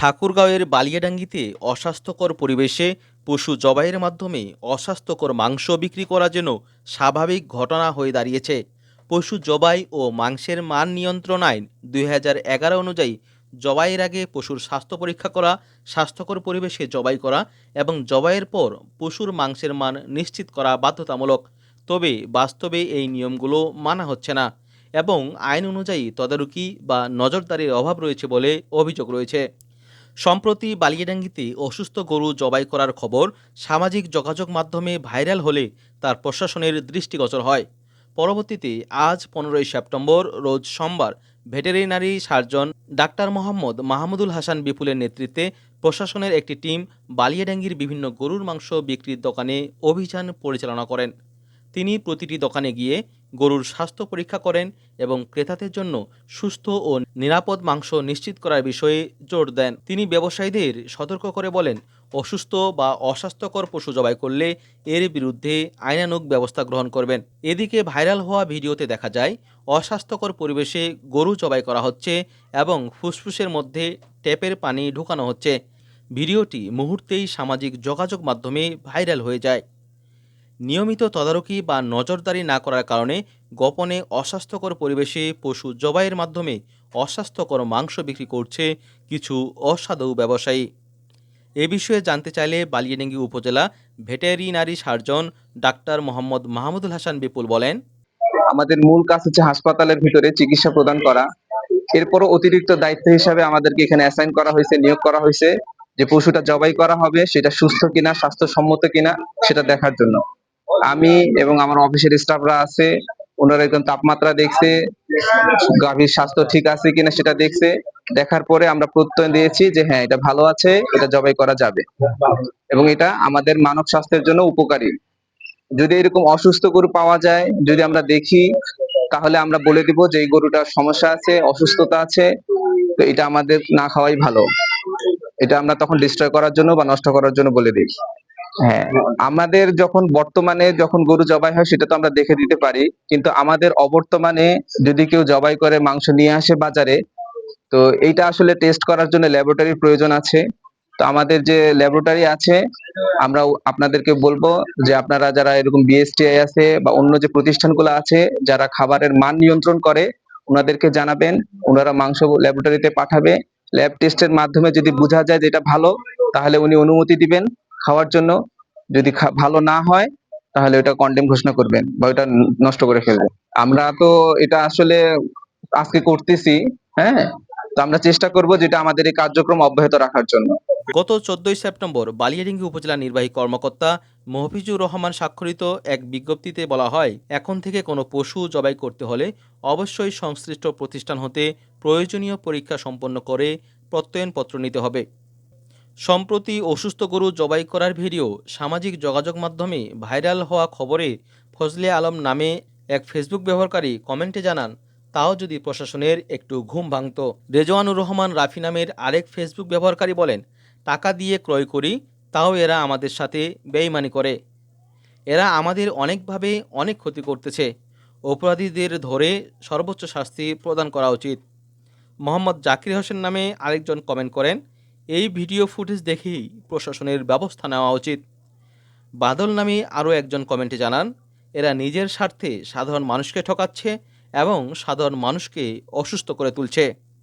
ঠাকুরগাঁওয়ের বালিয়াডাঙ্গিতে অস্বাস্থ্যকর পরিবেশে পশু জবাইয়ের মাধ্যমে অস্বাস্থ্যকর মাংস বিক্রি করা যেন স্বাভাবিক ঘটনা হয়ে দাঁড়িয়েছে। পশু জবাই ও মাংসের মান নিয়ন্ত্রণ আইন ২০১১ অনুযায়ী জবাইয়ের আগে পশুর স্বাস্থ্য পরীক্ষা করা, স্বাস্থ্যকর পরিবেশে জবাই করা এবং জবাইয়ের পর পশুর মাংসের মান নিশ্চিত করা বাধ্যতামূলক। তবে বাস্তবে এই নিয়মগুলো মানা হচ্ছে না এবং আইন অনুযায়ী তদারকি বা নজরদারির অভাব রয়েছে বলে অভিযোগ রয়েছে। সম্প্রতি বালিয়াডাঙ্গিতে অসুস্থ গরু জবাই করার খবর সামাজিক যোগাযোগ মাধ্যমে ভাইরাল হলে তার প্রশাসনের দৃষ্টিগোচর হয়। পরবর্তীতে আজ 15ই সেপ্টেম্বর রোজ সোমবার veterinary surgeon doctor Mohammad Mahmudul Hasan বিপুলের নেতৃত্বে প্রশাসনের একটি টিম বালিয়াডাঙ্গির বিভিন্ন গরুর মাংস বিক্রির দোকানে অভিযান পরিচালনা করেন। তিনি প্রতিটি দোকানে গিয়ে গরুর স্বাস্থ্য পরীক্ষা করেন এবং ক্রেতাদের জন্য সুস্থ ও নিরাপদ মাংস নিশ্চিত করার বিষয়ে জোর দেন। তিনি ব্যবসায়ীদের সতর্ক করে বলেন, অসুস্থ বা অস্বাস্থ্যকর পশু জবাই করলে এর বিরুদ্ধে আইনানুগ ব্যবস্থা গ্রহণ করবেন। এদিকে ভাইরাল হওয়া ভিডিওতে দেখা যায় অস্বাস্থ্যকর পরিবেশে গরু জবাই করা হচ্ছে এবং ফুসফুসের মধ্যে ট্যাপের পানি ঢুকানো হচ্ছে। ভিডিওটি মুহূর্তেই সামাজিক যোগাযোগ মাধ্যমে ভাইরাল হয়ে যায়। নিয়মিত তদারকি বা নজরদারি না করার কারণে গোপনে অস্বাস্থ্যকর পরিবেশে পশু জবাইয়ের মাধ্যমে অস্বাস্থ্যকর মাংস বিক্রি করছে কিছু অসাধু ব্যবসায়ী। এ বিষয়ে জানতে চাইলে বালিয়াডাঙ্গি উপজেলা veterinary surgeon doctor Mohammad Mahmudul Hasan Bipul বলেন, আমাদের মূল কাজ হচ্ছে হাসপাতালের ভিতরে চিকিৎসা প্রদান করা। এরপরও অতিরিক্ত দায়িত্ব হিসাবে আমাদেরকে এখানে অ্যাসাইন করা হয়েছে, নিয়োগ করা হয়েছে যে পশুটা জবাই করা হবে সেটা সুস্থ কিনা, স্বাস্থ্যসম্মত কিনা সেটা দেখার জন্য। আমি এবং আমার অফিসের স্টাফরা আছে, ওনারা একদম তাপমাত্রা দেখছে, গাভীর স্বাস্থ্য ঠিক আছে কিনা সেটা দেখছে। দেখার পরে আমরা প্রত্যয় দিয়েছি যে হ্যাঁ এটা ভালো আছে, এটা জবাই করা যাবে এবং এটা আমাদের মানব স্বাস্থ্যের জন্য উপকারী। যদি এরকম অসুস্থ গরু পাওয়া যায়, যদি আমরা দেখি, তাহলে আমরা বলে দিব যে এই গরুটার সমস্যা আছে, অসুস্থতা আছে, তো এটা আমাদের না খাওয়াই ভালো। এটা আমরা তখন ডিস্ট্রয় করার জন্য বা নষ্ট করার জন্য বলে দিই। হ্যাঁ, আমাদের যখন বর্তমানে যখন গরু জবাই হয় সেটা তো আমরা দেখে দিতে পারি, কিন্তু আমাদের অবর্তমানে যদি কেউ জবাই করে মাংস নিয়ে আসে বাজারে, তো এইটা আসলে টেস্ট করার জন্য ল্যাবরেটরির প্রয়োজন আছে। তো আমাদের যে ল্যাবরেটরি আছে, আমরা আপনাদেরকে বলবো যে আপনারা যারা এরকম বিএসটিআই আছে বা অন্য যে প্রতিষ্ঠানগুলো আছে যারা খাবারের মান নিয়ন্ত্রণ করে, ওনাদেরকে জানাবেন, ওনারা মাংস ল্যাবরেটরিতে পাঠাবে। ল্যাব টেস্টের মাধ্যমে যদি বোঝা যায় যে এটা ভালো, তাহলে উনি অনুমতি দিবেন খাওয়ার জন্য। যদি ভালো না হয় তাহলে ওটা কন্ডেম ঘোষণা করবেন বা ওটা নষ্ট করে ফেলবেন। আমরা তো এটা আসলে আজকে করতেছি, হ্যাঁ, তো আমরা চেষ্টা করব যেটা আমাদের এই কার্যক্রম অব্যাহত রাখার জন্য। গত 14ই সেপ্টেম্বর বালিয়াডাঙ্গি উপজেলা নির্বাহী কর্মকর্তা মহফিজুর রহমান স্বাক্ষরিত এক বিজ্ঞপ্তিতে বলা হয়, এখন থেকে কোনো পশু জবাই করতে হলে অবশ্যই সংশ্লিষ্ট প্রতিষ্ঠান হতে প্রয়োজনীয় পরীক্ষা সম্পন্ন করে প্রত্যয়নপত্র নিতে হবে। সম্প্রতি অসুস্থ গরু জবাই করার ভিডিও সামাজিক যোগাযোগ মাধ্যমে ভাইরাল হওয়া খবরে ফজলে আলম নামে এক ফেসবুক ব্যবহারকারী কমেন্টে জানান, তাও যদি প্রশাসনের একটু ঘুম ভাঙত। রেজওয়ানুর রহমান রাফি নামের আরেক ফেসবুক ব্যবহারকারী বলেন, টাকা দিয়ে ক্রয় করি, তাও এরা আমাদের সাথে বেইমানি করে। এরা আমাদের অনেকভাবে অনেক ক্ষতি করতেছে। অপরাধীদের ধরে সর্বোচ্চ শাস্তি প্রদান করা উচিত। মোহাম্মদ জাকির হোসেন নামে আরেকজন কমেন্ট করেন, এই ভিডিও ফুটেজ দেখেই প্রশাসনের ব্যবস্থা নেওয়া উচিত। বাদল নামে আরও একজন কমেন্টে জানান, এরা নিজের স্বার্থে সাধারণ মানুষকে ঠকাচ্ছে এবং সাধারণ মানুষকে অসুস্থ করে তুলছে।